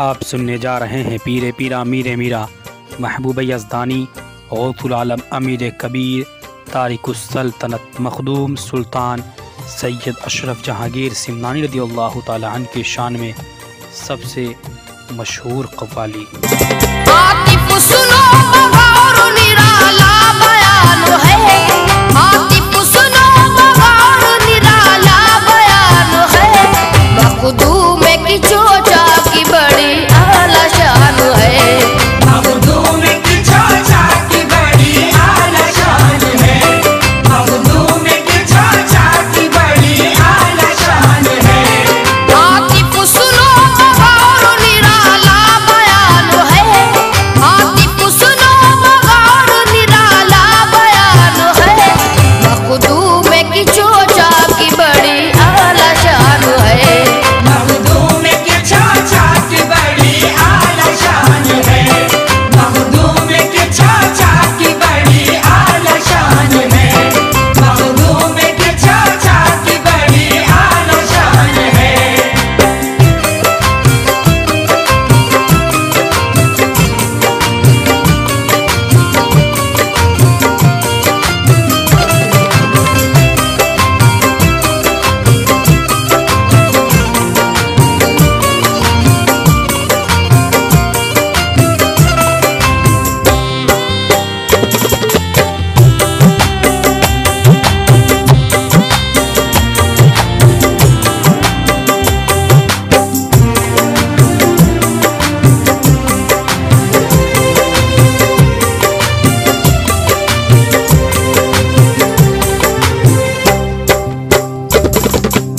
आप सुनने जा रहे हैं पीरे पीरा मीरे मीरा महबूब यज़दानी गौथुल आलम अमीर कबीर तारिकुस सल्तनत मखदूम सुल्तान सैयद अशरफ जहांगीर सिमनानी रज़ियल्लाहु ताला अन्हु के शान में सबसे मशहूर कव्वाली।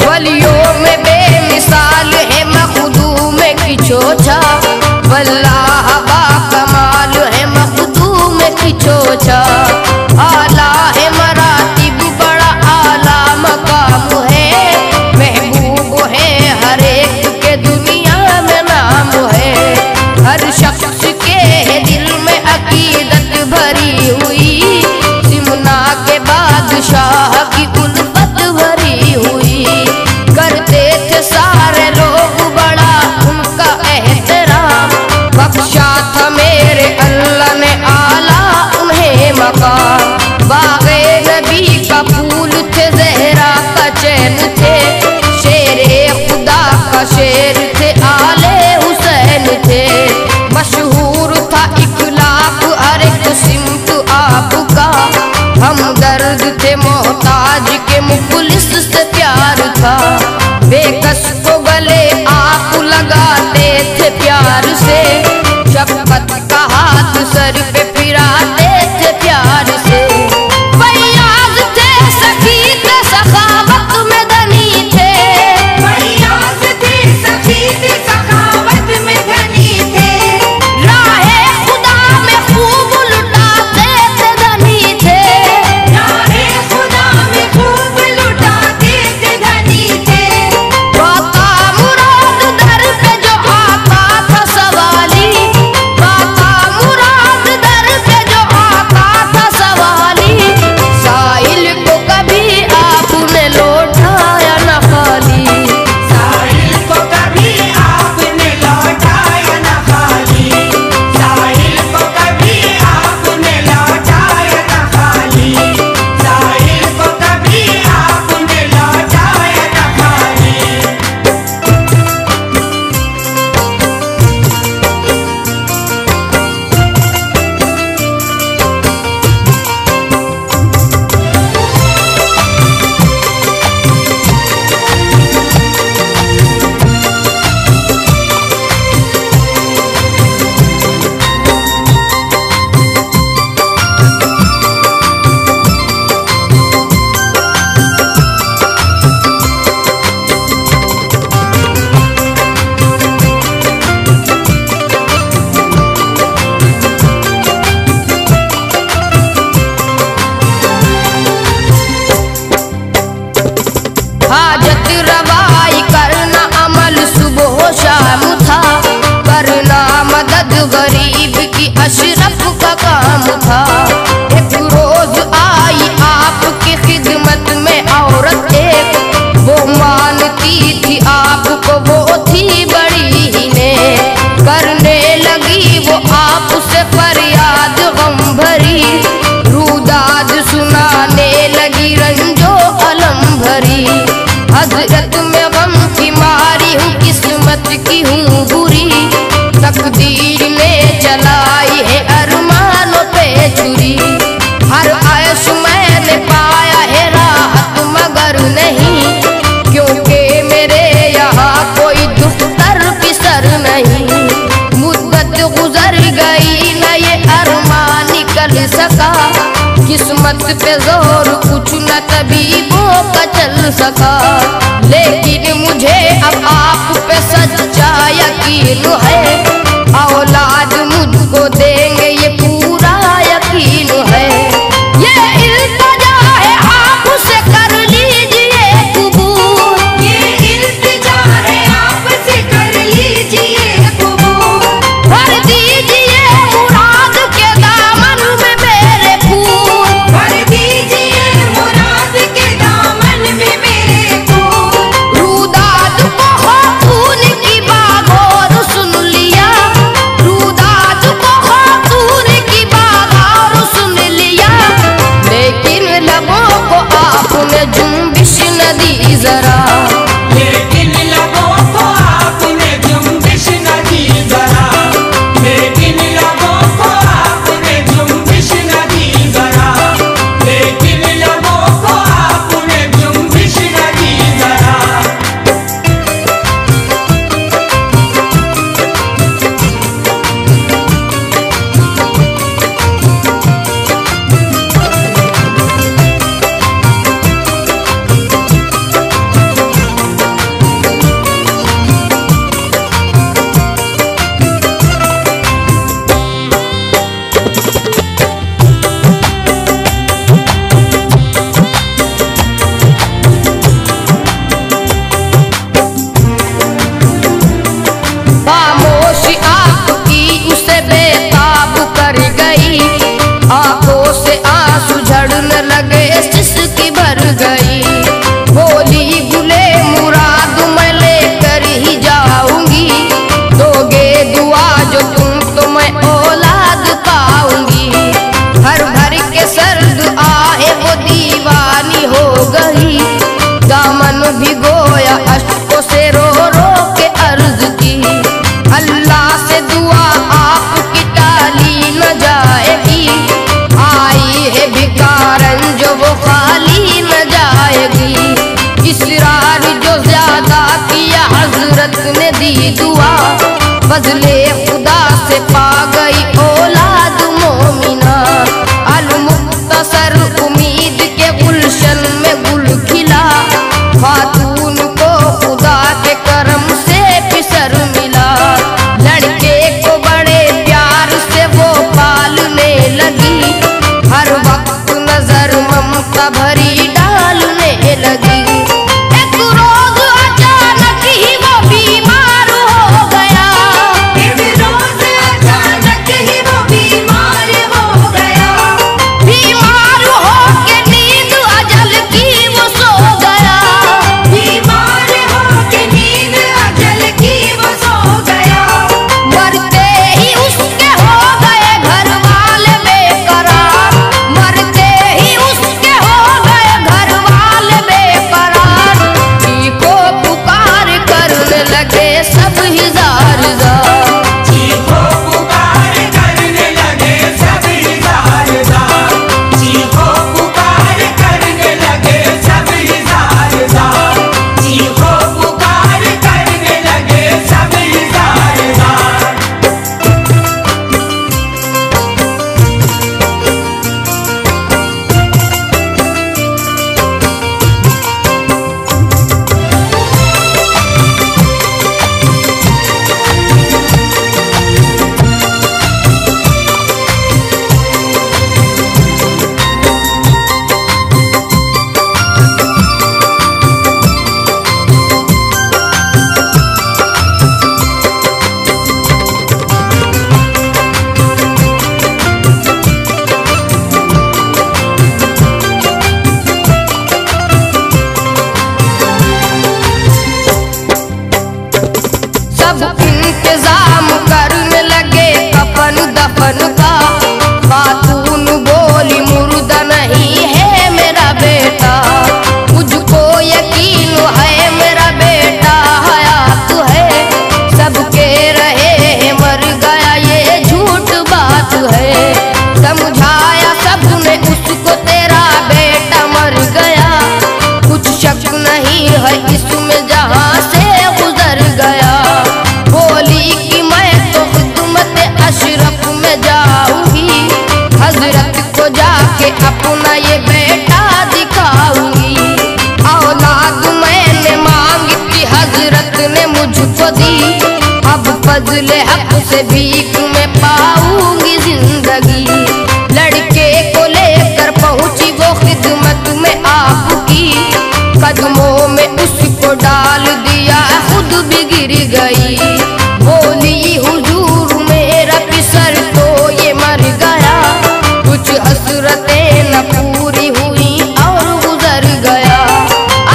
वलियों में बेमिसाल है मखदूम की चोचा, वल्लाह बा कमाल है मखदूम की चोचा। आला है मरातिब बड़ा आला मकाम है, महबूब है हर एक के दुनिया में नाम है। हर शख्स के दिल में अकीदत भरी हुई, सिमना के बादशाह की उल्फत भरी हुई। करते थे सारे लोग बड़ा उनका एहतराम, बख्शा था मेरे अल्लाह ने आला उन्हें मकाम। बाग़े नबी का फूल थे, ज़हरा का चैन थे, शेरे खुदा का शेर थे, आले हुसैन थे। मशहूर था इखलाक हर एक सिमत आपका, हमदर्द थे मोहताज के मुखलिस से प्यार था। बेकस को गले आप लगाते थे प्यार से, शफ़क़त का हाथ सर पे फिराते थे प्यार से। फैयाज़ थे सखी थे सखावत में धनी थे, फैयाज़ थे सखी थे सखावत में धनी थे। राहे खुदा में खूब लुटाते थे धनी थे, राहे खुदा में खूब लुटाते थे धनी थे। बाका मुराद दर पे जो आता था सवाली, बाका मुराद दर पे जो आता था सवाली। साइल को कभी आपने लौटाया न खाली, साइल को कभी आपने लौटाया न खाली, साइल को कभी आपने लौटाया न खाली, साइल को कभी आपने लौटाया न खाली। हाजत रवाई करना अमल सुबह शाम था, करना मदद गरीब की अशरफ का काम था। एक रोज आई आपकी खिदमत में औरत एक, वो मानती थी आपको वो थी बड़ी ही ने। असर नहीं। मुद्दत गुजर गई न ये अरमान निकल सका, किस्मत पे जोर कुछ न तबीबों का चल सका। लेकिन मुझे अब आप पे सच्चा यकीन है, औलाद मुझको देंगे ये पूरा यकीन है। ये इल्तिजा है आपसे कर लीजिए कबूल, ये इल्तिजा है आपसे कर लीजिए कबूल। भर दीजिए मुराद के दामन में मेरे फूल, भर दीजिए मुराद के दामन में मेरे फूल। रूदात को खातून की बागौर सुन लिया, रूदात को खातून की बागौर सुन लिया। लेकिन लबों को आपने जुम्बिश न दी जरा, लेकिन लबों को आपने जुम्बिश न दी जरा, लेकिन लबों को आपने जुम्बिश न दी जरा, लेकिन लबों को आपने जुम्बिश न दी जरा। खामोशी आपकी उसे बेताब कर गई, आंखों से आंसू झड़ने लगे सिसकी भर गई। बोली गुले मुराद मैं लेकर ही जाऊंगी, दोगे दुआ जो तुम तो मैं औलाद पाऊंगी। भर भर के सर्द आहे वो दीवानी हो गई, दामन भिगोया अश्कों से रो रो के अर्ज की। अल्लाह से दुआ आपकी टाली न जाएगी, आई है भिकारन जो वो खाली न जाएगी। इसरार जो ज्यादा किया हजरत ने दी दुआ, बदले खुदा से पा गई औलाद मोमिना। अल मुख्तसर उम्मीद के गुलशन में गुल खिला, खातून को खुदा के करम से फिसर मिला। लड़के को बड़े प्यार से वो पालने लगी, हर वक्त नजर ममता भरी डालने लगी। एक रोज अचानक ही वो बीमार हो गया, एक बदले हक से भीख में पाऊंगी जिंदगी। लड़के को लेकर पहुंची वो खिदमत में आपकी, कदमों में उसको डाल दिया खुद भी गिर गई। बोली हुजूर मेरा पिसर तो ये मर गया, कुछ हसरतें न पूरी हुई और गुजर गया।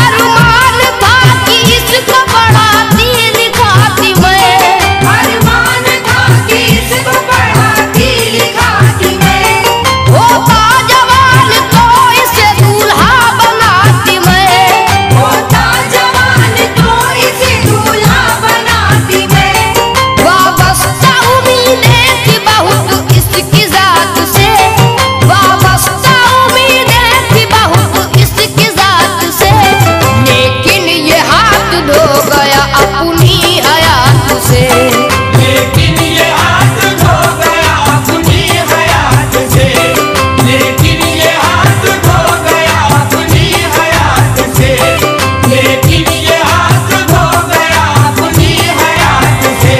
अरमान था कि इसको पढ़ाती लिखाती मैं, अरमान था कि इसको पढ़ाती लिखाती मैं। होता जवान तो इसे दूल्हा बनाती मैं, होता जवान तो इसे दूल्हा बनाती मैं। वाबस्ता उम्मीदें थी बहुत इसकी जात से, वाबस्ता उम्मीदें थी बहुत इसकी जात से, लेकिन ये हाथ धो गया अपनी हयात से। लेकिन ये हाथ धो गया अपनी हयात से, लेकिन ये हाथ धो गया अपनी हयात से, लेकिन ये हाथ धो गया अपनी हयात से।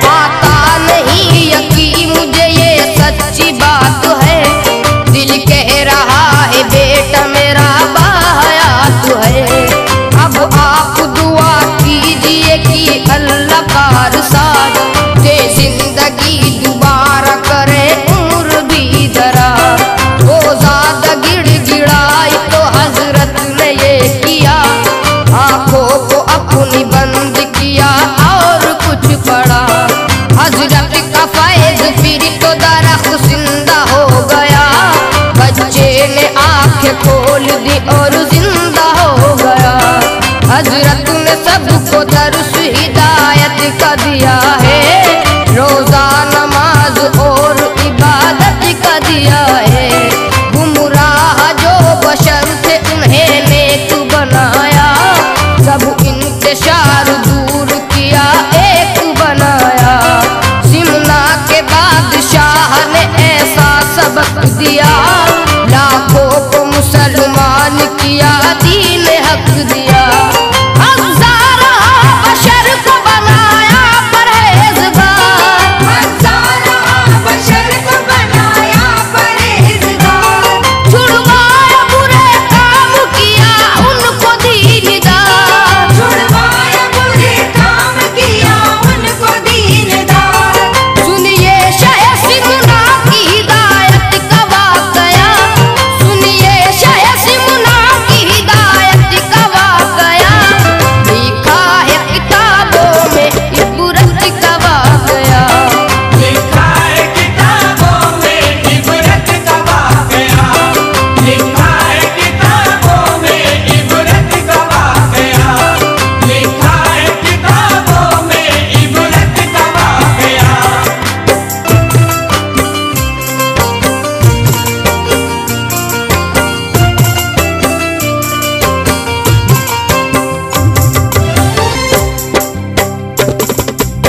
आता नहीं यकीन मुझे ये सच्ची बात है, दिल कह रहा है बेटा मेरा बाहयात है। अब आप दुआ कीजिए कि अल्लाह कार साथ दे जिंदगी दोबारा करे उम्र भी दराज। वो ज्यादा गिड़गिड़ाई तो हजरत ने ये किया, आंखों को अपनी बंद किया और कुछ पड़ा। हजरत का फैज फिर तो दरख्त जिंदा हो गया, बच्चे ने आंखें खोल दी और जिंदा हो गया। हजरत ने सबको दर्श हिदायत का दिया है, रोजा नमाज और इबादत का दिया है। गुमराह जो बशर थे उन्हें नेक बनाया, सब इंतशार दूर किया एक बनाया। सिमना के बादशाह ने ऐसा सबक दिया, लाखों को मुसलमान किया दीन हक दिया। हज़ारों बशर को बनाया परहेज़गार, हज़ारों बशर को बनाया परहेज़गार। छुड़वाया बुरे काम किया उनको दीनदार, छुड़वाया बुरे काम किया उनको दीनदार। सुनिए शाह सिमना की हिदायत का वाक़या, सुनिए शाह सिमना की हिदायत का वाक़या। लिखा है किताबों में इबरत का वाक़या, लिखा है किताबों में इबरत का वाक़या, लिखा है किताबों में इबरत का वाक़या, लिखा है किताबों में इबरत का वाक़या।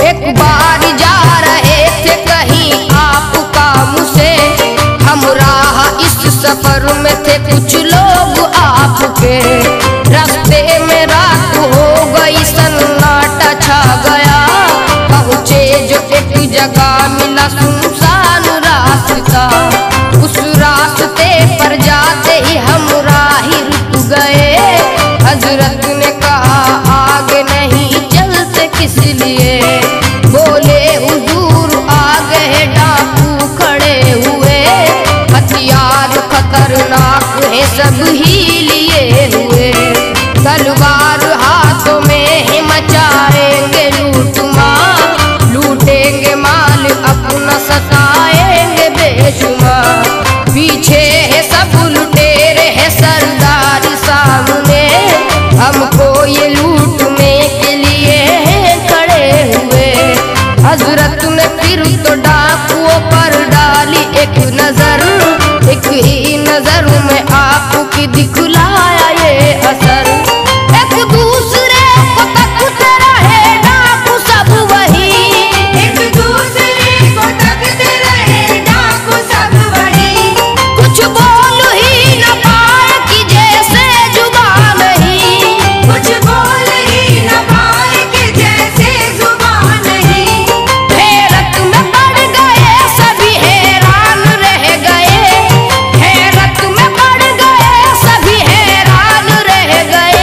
एक बार जा रहे थे कहीं आप काम से, हमराह इस सफर में थे कुछ लोग आपके। रास्ते में रात हो गई सन्नाटा छा गया, पहुँचे जो एक जगह मिला सुनसान रास्ता। उस रास्ते पर जाते ही हमराही रुक गए, हजरत ने कहा आगे नहीं चलते किस लिए। बोले हुजूर आगे है डाकू खड़े हुए, हथियार खतरनाक है सब ही लिए हुए। तलवार हाथों में है मचाएंगे लूटमार, लूटेंगे माल अपना सताएंगे बेशुमार। पीछे है सब लुटेरे है सरदार सामने, हमको ये लूटने के नजर में आपकी दिखलाया ये असर। एक दूसरे को तकते रहे डाकू सब वही, एक दूसरे को तकते रहे डाकू सब वही। कुछ बोल ही न पाए कि जैसे जुबान नहीं, कुछ बोल ही न पाए कि जैसे जुबान नहीं। हैरत में पड़ गए सभी हैरान रह गए, हैरत में पड़ गए सभी हैरान रह गए।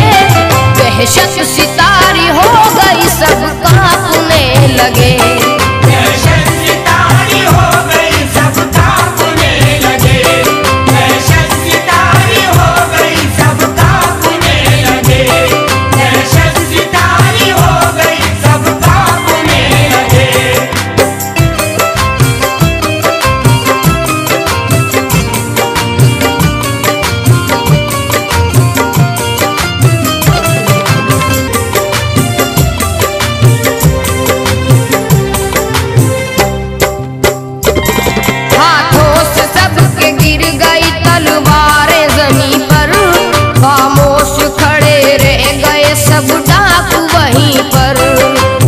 दहशत सितारी हो गई सब कांपने लगे, दहशत सितारी हो गई सब कांपने लगे, दहशत सितारी हो गई सब कांपने लगे, दहशत सितारी हो गई सब कांपने लगे। हाथों से सबके गिर गई तलवारें जमीन पर, खामोश खड़े रह गए सब डाकू वहीं पर।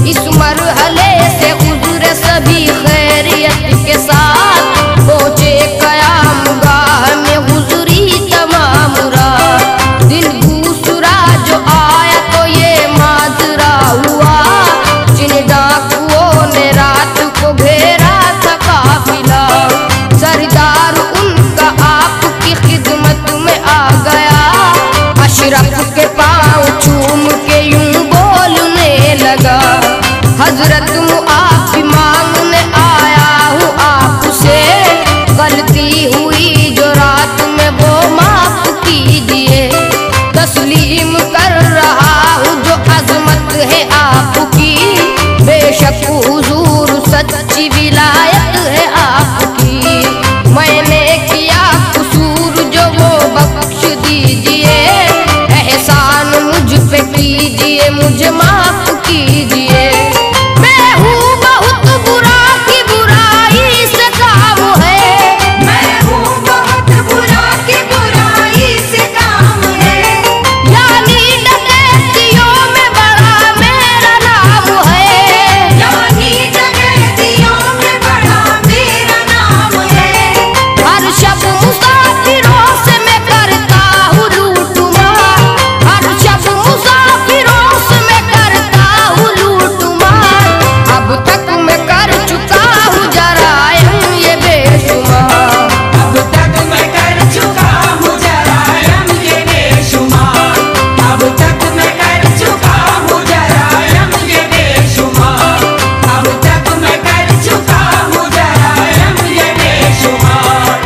इस मरहले से गुजरे सभी खैरियत के साथ, पहुंचे कयाम गाह में गुजरी तमाम रात। दिन दूसरा जो आया तो ये माजरा हुआ, जिन डाकुओं ने रात को घेरा था काफिला। सरदार उनका आपकी खिदमत में आ गया, अशरफ के पाँव चूम के यूं बोलने लगा। हजरत मुआफ़ी मांगने आया हूँ आपसे, गलती हुई जो रात में वो माफ कीजिए। तस्लीम कर रहा हूँ जो अजमत है आपकी, बेशक हुजूर सच्ची विलायत है आपकी। मैंने किया कसूर जो वो बख्श दीजिए, एहसान मुझ पे कीजिए मुझे माफ कीजिए। मैं हूँ बहुत बुरा की बुराई से काम है, मैं हूँ बहुत बुरा की बुराई से काम है। यानी डकैतियों में बड़ा मेरा नाम है, यानी डकैतियों में बड़ा मेरा नाम है। हर शब मुसाफिरों से मैं करता हूँ लूटमार, हर शब मुसाफिरों से मैं करता हूँ लूटमार। अब तक मैं कर चुका हूँ जरायम ये बेशुमार। अब तक मैं कर चुका हूँ जरायम ये बेशुमार, अब तक मैं कर चुका हूँ जरायम ये बेशुमार, अब तक मैं कर चुका हूँ जरायम ये बेशुमार।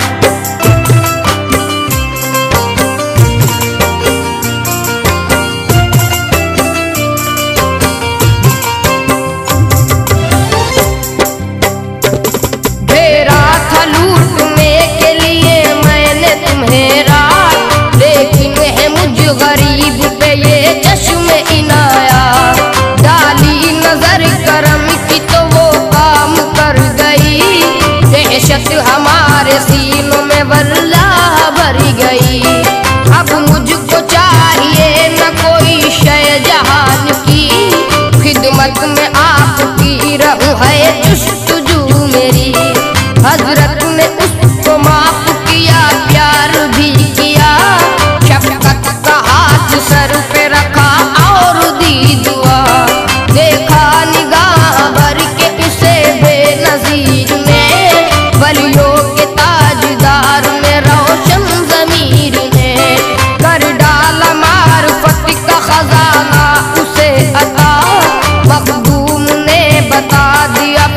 घेरा था लूटने के लिए मैंने तुम्हें रात, लेकिन है मुझ गरीब पे ये चश्मे इनाया। डाली नजर करम की तो वो काम कर गई, दहशत हमारे सीनों में वल्लाह भर गई। अब मुझको चाहिए न कोई शय जहान की, खिदमत में आपकी रहूं है जुस्तजू मेरी। हजरत ने उसको माफ किया, प्यार भी किया, शफकत का हाथ सर पे रखा और दी दुआ। देखा निगाह भर के उसे बेनजीर ने, वलियों के ताजदार में रोशन ज़मीर ने। कर डाला मार्फत का खजाना उसे अता, मखदूम ने बता दिया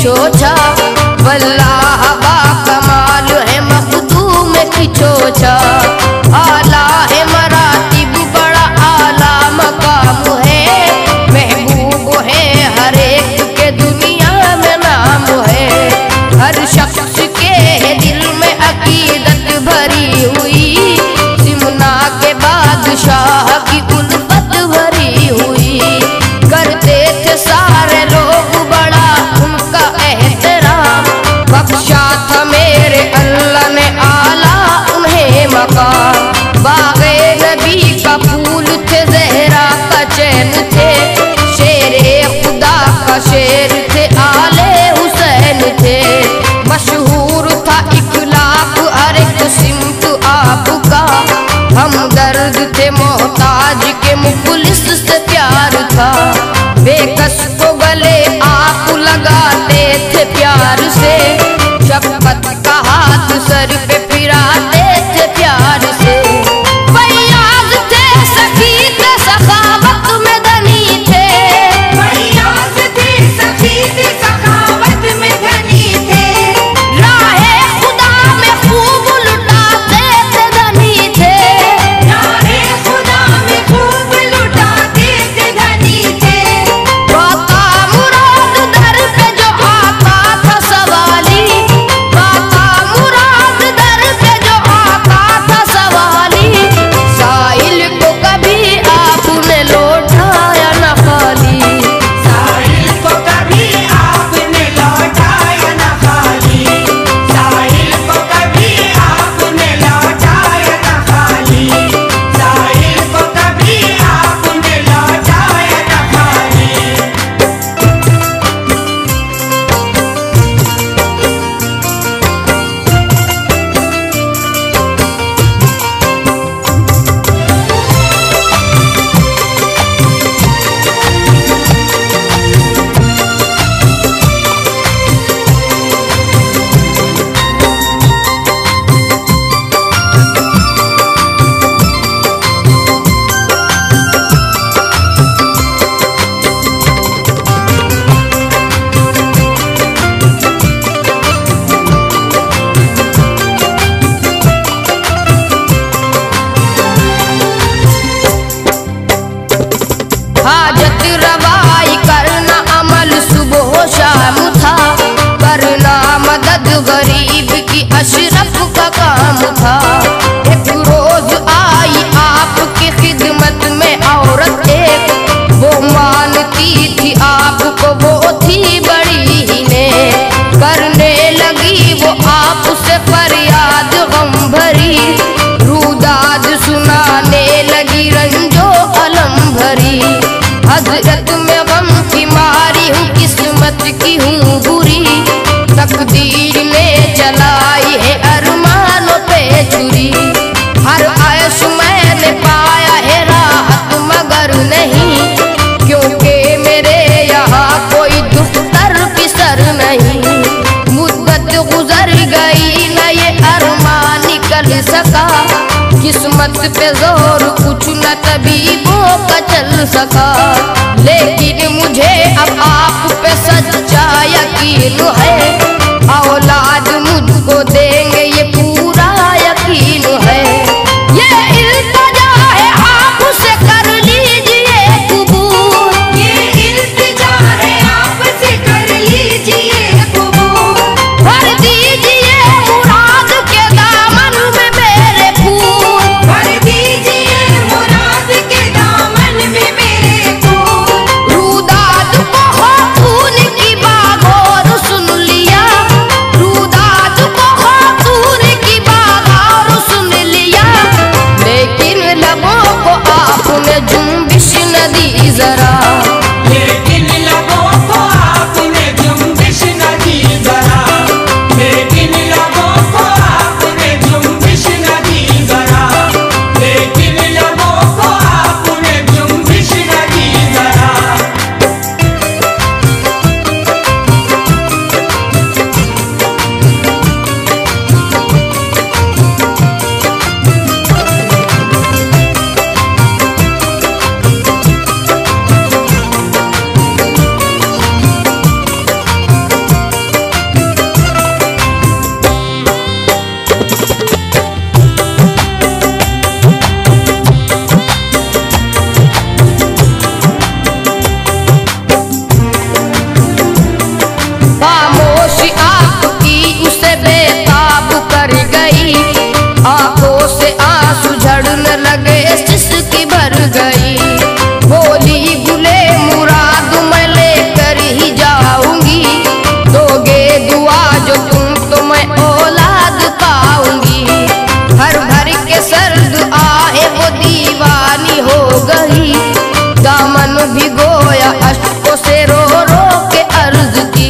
चोचा, वल्लाह बा कमाल है मखदूम की चोचा। आला है मरातिब बड़ा आला मकाम है, महबूब है हर एक के दुनिया में नाम है। हर शख्स के दिल में अकीदत भरी हुई, सिमना के बादशाह की उल्फत भरी हुई। करते थे सारे लोग बड़ा उनका एहतराम, बख्शा था मेरे अल्लाह ने आला उन्हें मकाम। बागे नबी का फूल थे, जहरा का चैन थे, शेरे खुदा का शेर थे, आले हुसैन थे। मशहूर था इखलाक हर एक सिमत आपका, हमदर्द थे मोहताज के मुखलिस से प्यार था। बेकस को गले आप लगाते थे प्यार से, शफकत का हाथ सर पे फिराते थे प्यार से। फैयाज थे सखी थे सखावत में धनी थे, फैयाज थे सखी थे सखावत में धनी थे। राहे खुदा में खूब लुटाते थे धनी थे। राहे खुदा में खूब लुटाते थे धनी थे। बाका मुराद दर पे जो आता था सवाली, बाका मुराद दर पे जो आता था सवाली, साइल को कभी आपने लौटाया न खाली। साहिल को कभी आपने लौटाया न खाली, साहिल को कभी आपने लौटाया न खाली, साहिल को कभी आपने लौटाया न खाली। हाजत रवाई करना अमल सुबह शाम था, करना मदद गरीब की अशरफ का काम था। एक रोज आई आपकी खिदमत में औरत एक, वो मानती थी आपको वो थी बड़ी ही ने। करने लगी वो आपसे फरियाद गम भरी, रूदाद सुनाने लगी रंजो अलम भरी। हजरत में गम की मारी हूँ, किस्मत की हूँ बुरी, तकदीर ने चलाई है अरमानों पे छुरी। हर आयश मैंने पाया है राहत मगर नहीं, क्योंकि मेरे यहाँ कोई दुख्तर पिसर नहीं। मुद्दत गुजर गई न ये अरमान निकल सका, किस्मत पे जोर कुछ न तबीबों का चल सका। लेकिन मुझे अब आप पे सच्चा यकीन है, औलाद मुझको देंगे ये पूरा यकीन है। ये इल्तिजा है आपसे कर लीजिए कबूल, ये इल्तिजा है आपसे कर लीजिए कबूल। भर दीजिए मुराद के दामन में मेरे फूल, भर दीजिए मुराद के दामन में मेरे फूल। रूदाद को हो खून की बागोर सुन लिया, सड़ने लगे सिसकी भर गई। बोली गुले मुराद मैं लेकर ही जाऊंगी, दोगे दुआ जो तुम तो मैं औलाद पाऊंगी। भर भर के सर्द आए वो दीवानी हो गई, दामन भिगोया अश्कों से रो रो के अर्ज की।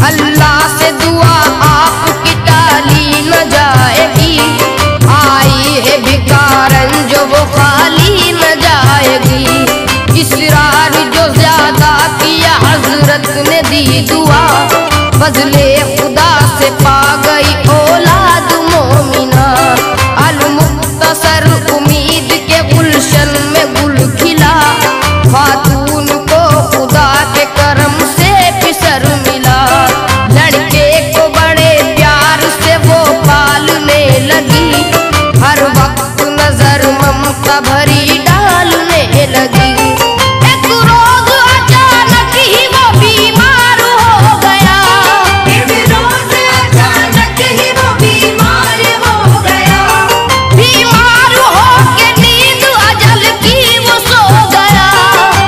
अल्लाह से दुआ आपकी टाली न जाएगी, आई है भिकारन जो वो खाली न जाएगी। इसरार जो ज्यादा किया हजरत ने दी दुआ, बदले खुदा से पा गई औलाद मोमिना। अल मुख्तसर उम्मीद के गुलशन में गुल खिला, खातून को खुदा के करम से फिसर मिला। लड़के को बड़े प्यार से वो पालने लगी, हर वक्त नजर ममता भरी डालने लगी। एक रोज अचानक ही वो बीमार हो गया, एक रोज अचानक ही वो बीमार हो गया। बीमार हो के नींद अजल की वो सो गया।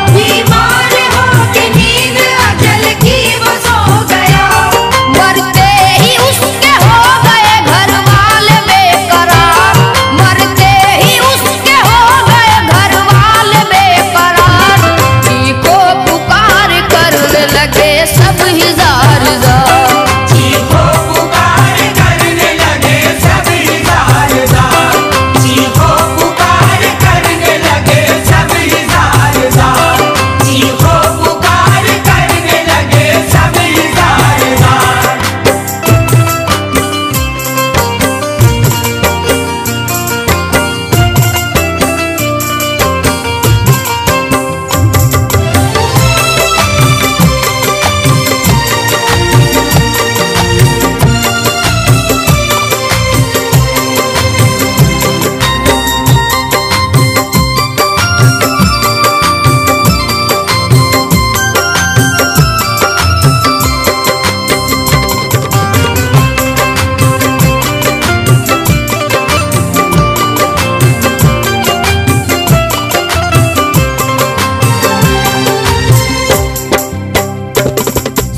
बीमार हो के नींद अजल की वो सो गया। मरते ही उसके हो गए घर वाले बेकरार, मरते ही उसके हो गए घर वाले बेकरार। चीखो पुकार करने लगे सब हिजार जार। चीखो पुकार करने लगे सब हिजारदार, चीखो पुकार करने लगे सब हिजारदार, चीखो पुकार करने लगे सब हिजारदार।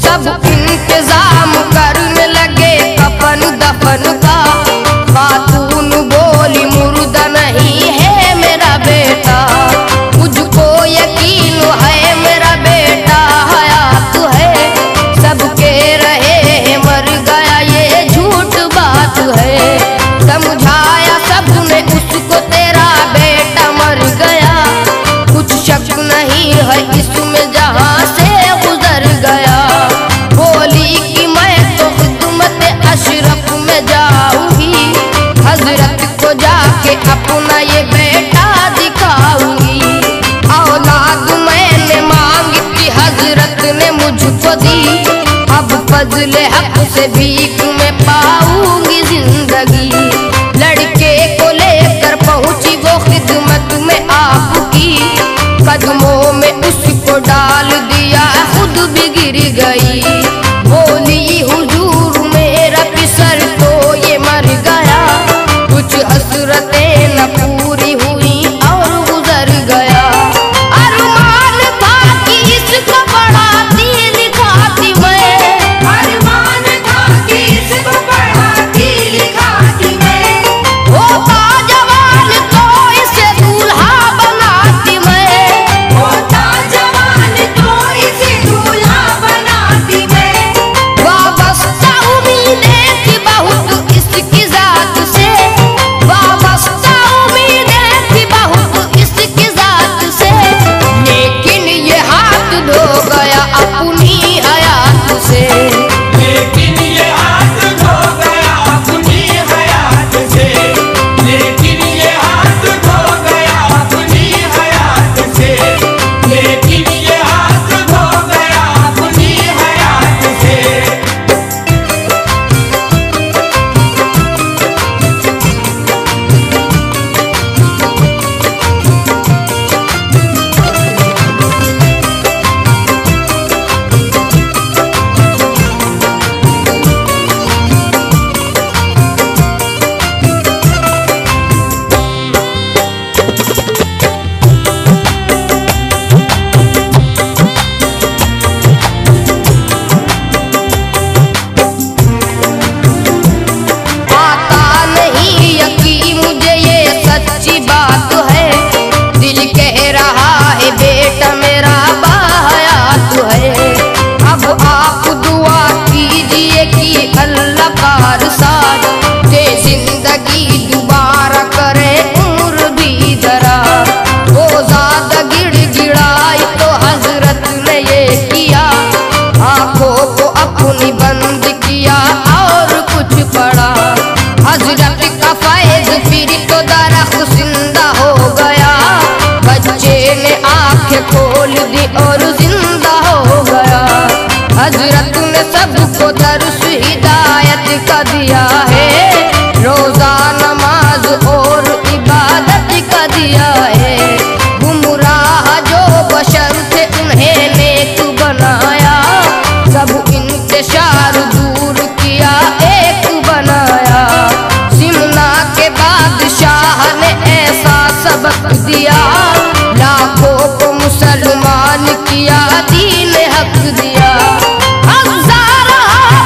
सब इंतजाम करने लगे कफन दफन का। खातून बोली मुर्दा नहीं है मेरा बेटा, मुझको यकीन है मेरा बेटा हयात है। सबके रहे मर गया ये झूठ बात है। समझाया सबने उसको तेरा बेटा मर गया, कुछ शक नहीं है इसमें जहाँ से गुजर गया। बोली कि मैं तो खिदमत अशरफ में जाऊंगी, हजरत को जाके अपना ये बेटा दिखाऊंगी। औलाद मैंने मांगी थी हजरत ने मुझको दी, अब फजले हक से भीख में पाऊंगी जिंदगी। लड़के को लेकर पहुंची वो खिदमत में आपकी, कदमों में उसको डाल दिया खुद भी गिर गई। बोली हुजूर मेरा पिसर तो ये मर गया, कुछ हसरतें न पूरी हुई और गुजर गया। अरमान था कि इसको पढ़ाती लिखाती मैं, अरमान था कि इसको पढ़ाती लिखाती मैं। होता जवान तो इसे दूल्हा बनाती मैं। होता जवान तो इसे दूल्हा बनाती मैं। आंखें खोल दी और जिंदा हो गया। हजरत ने सबको दर्श हिदायत का दिया है, रोजा नमाज और इबादत का दिया है। गुमराह जो बशर थे उन्हें नेक बनाया, सब इंतशार दूर किया एक बनाया। सिमना के बादशाह ने ऐसा सबक दिया, लाखों को मुसलमान किया, दीन हक दिया। हज़ारा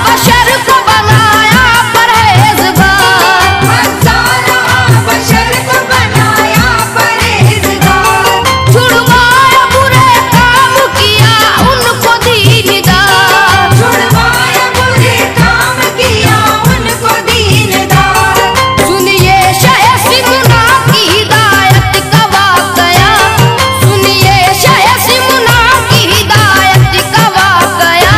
बशर को बनाया परहेज़गार, हज़ारा बशर को बनाया परहेज़गार। छुड़वाया बुरे काम किया उनको दीनदार, छुड़वाया बुरे काम किया उनको दीनदार। सुनिए शाह सिमना की हिदायत का वाक़या, सुनिए शाह सिमना की हिदायत का वाक़या।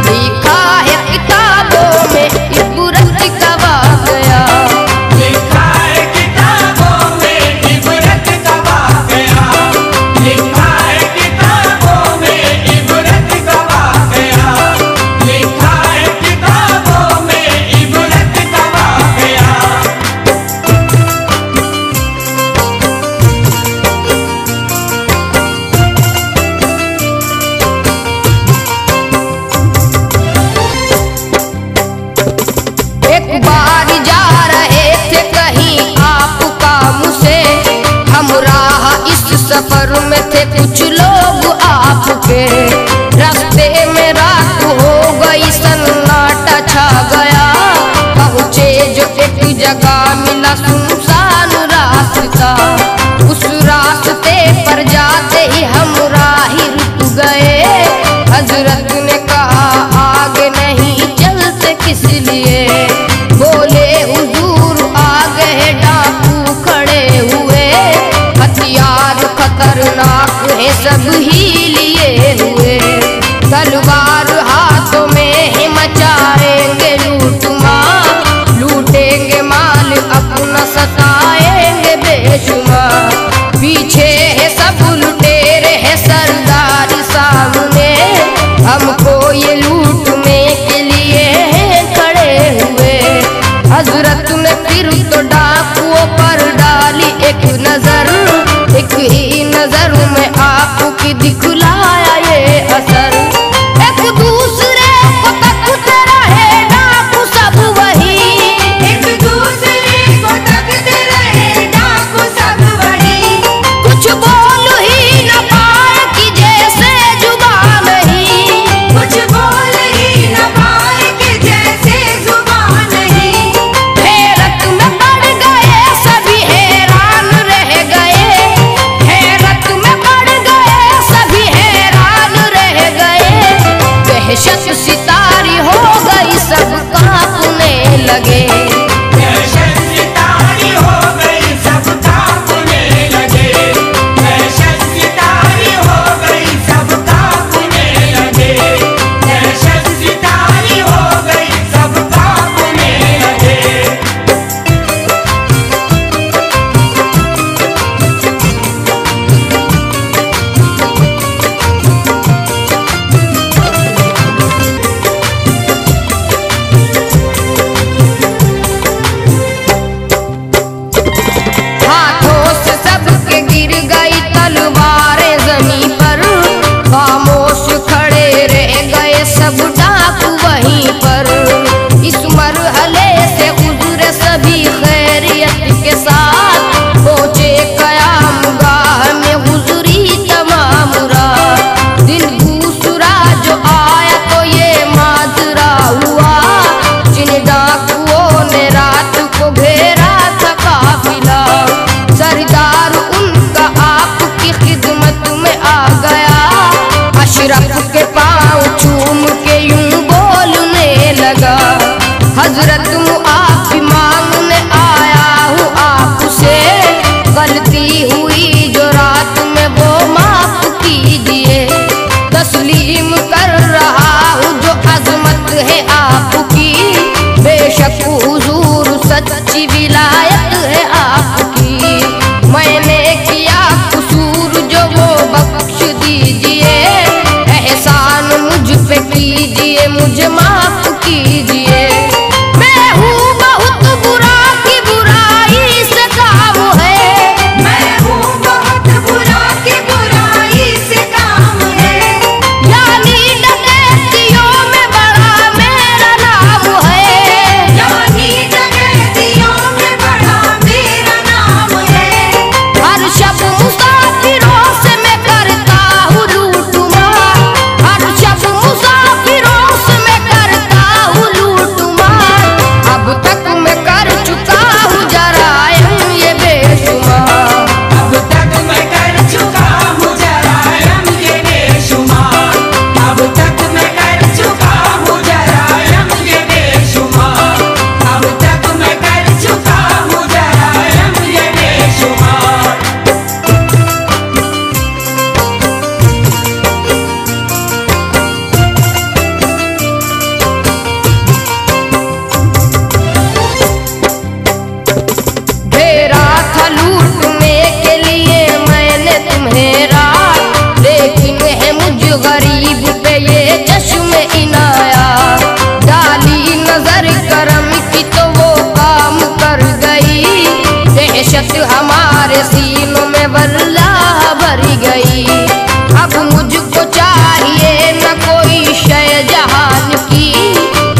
लिखा है किताबों में इबरत का वाक़या, लिखा है किताबों में इबरत का वाक़या, लिखा है किताबों में इबरत का वाक़या, लिखा है किताबों में इबरत का वाक़या। एक बार जा रहे थे कहीं आप काम से, हमराह इस सफर में थे कुछ लोग आपके। रास्ते में रात हो गई, सन्नाटा छा गया। पहुँचे जो एक जगह मिला सुनसान रास्ता, उस रास्ते पर जाते ही हमराही रुक गए। हजरत ने कहा आगे नहीं चलते किस लिए, बोले हुजूर आगे है डाकू खड़े हुए, हथियार खतरनाक है सब ही लिए हुए। तलवार हाथों में है मचाएंगे लूटमार, लूटेंगे माल अपना सताएंगे बेशुमार। पीछे है सब लुटेरे है सरदार सामने, हमको ये लूटने के लिए हैं खड़े हुए। हजरत ने फिर तो डाकुओं पर डाली एक नजर, एक ही नजर में आपकी दिखलाया ये असर। एक दूसरे को तकते रहे डाकू सब वही, एक दूसरे को तकते रहे डाकू सब वही। कुछ बोल ही न पाए कि जैसे जुबान नहीं, कुछ बोल ही न पाए कि जैसे जुबान नहीं। हैरत में पड़ गए सभी हैरान रह गए, हैरत में पड़ गए सभी हैरान रह गए। दहशत सितारी हो गई सब कांपने लगे, दहशत सितारी हो गई सब कांपने लगे, दहशत सितारी हो गई सब कांपने लगे, दहशत सितारी हो गई सब कांपने लगे। हाथों से सबके गिर गई तलवारें जमीन पर। खामोश खड़े रह गए सब डाकू वहीं पर। इस मरहले से गुजरे सभी खैरियत के साथ, पहुँचे कयाम गाह में गुजरी तमाम रात। दिन दूसरा जो आया तो ये माजरा हुआ, जिन डाकुओं ने रात को घेरा था काफिला। सरदार उनका आपकी खिदमत में आ गया, अशरफ के पाँव चूम के यूं बोलने लगा। हजरत मुआफ़ी मांगने आया हूँ आपसे, गलती हुई जो रात में वो माफ कीजिए। तस्लीम कर रहा हूँ जो अजमत है आपकी, बेशक हुजूर सच्ची विलायत है आपकी। मैंने किया कसूर जो वो बख्श मुझे माफ कीजिए। मैं हूँ बहुत बुरा की बुराई से काम है, मैं हूँ बहुत बुरा की बुराई से काम है। यानी डकैतियों में बड़ा मेरा नाम है, यानी डकैतियों में बड़ा मेरा नाम है। हर शब मुसाफिरों से मैं करता हूँ लूटमार, हर शब मुसाफिरों से मैं करता हूँ लूटमार। अब तक मैं कर चुका हूँ जराइम ये बेशुमार, अब तक मैं कर चुका हूँ जरायम ये बेशुमार, अब तक मैं कर चुका हूँ जरायम ये बेशुमार, अब तक मैं कर चुका हूँ जरायम ये बेशुमार। घेरा था लूटने के लिए मैंने तुम्हें रात, लेकिन है मुझ गरीब पे ये चश्मे इनाया। डाली नजर करम की तो वो काम कर गई, दहशत हमारे सीनों में वल्लाह भर गई। अब मुझको चाहिए न कोई शय जहान की,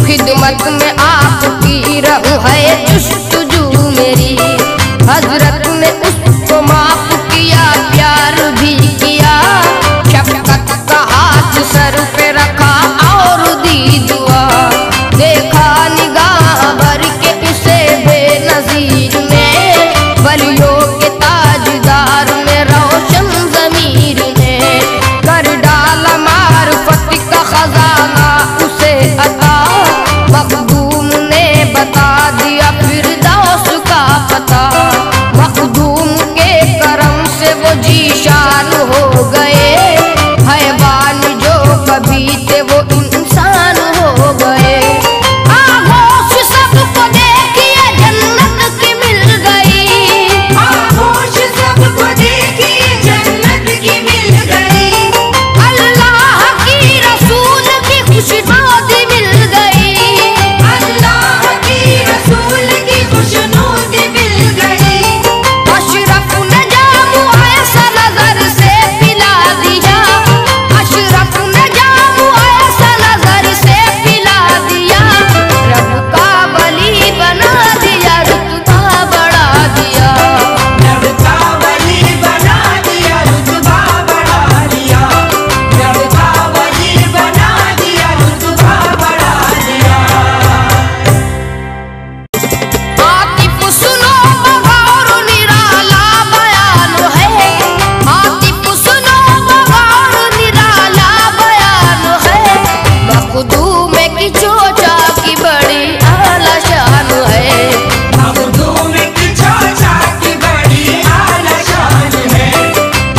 खिदमत में आपकी रहूं है जुस्तजू मेरी। हजरत ने उसको माफ किया, प्यार भी किया, शफकत का हाथ सर पे रखा और दी दुआ। देखा निगाह भर के उसे बेनजीर ने, वलियों के ताजदार में रोशन ज़मीर ने। कर डाला मार्फत का खजाना उसे अता, मखदूम ने बता दिया फिरदौस का पता। मखदूम के करम से वो जीशान हो गए, हैवान जो कभी थे वो इंसान हो गए। आगोश सबको देखिए जन्नत की मिल गई, आगोश सबको देखिए जन्नत की मिल गई। अल्लाह की रसूल की खुशनुदी मिल गई, अल्लाह की रसूल की खुशनुदी मिल गई। अशरफ ने जामू ऐसा नजर से पिला दिया, अशरफ ने जामू ऐसा नजर से पिला दिया। रब का वली बना दिया, रुतबा बढ़ा दिया। रब का वली बना दिया, रुतबा बढ़ा दिया, रब का वली बना दिया, रुतबा बढ़ा दिया। आतिफ सुनो बगौर निराला बयान है, आतिफ सुनो बगौर निराला बयान है। मखदूम की चोचा की बड़ी आला शान है, मखदूम की चोचा की बड़ी आला शान है,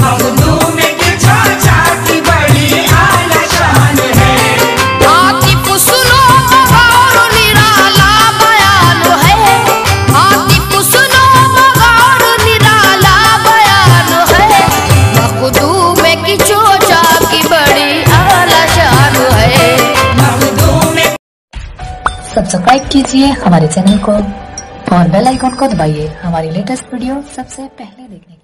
मखदूम की चोचा की बड़ी आला शान है। आतिफ सुनो बगौर निराला बयान है, आतिफ सुनो बगौर निराला बयान है। मखदूम की चोचा की बड़ी आला शान है। मखदूम सब्सक्राइब कीजिए हमारे चैनल को और बेल आइकॉन को दबाइए हमारी लेटेस्ट वीडियो सबसे पहले देखने के लिए।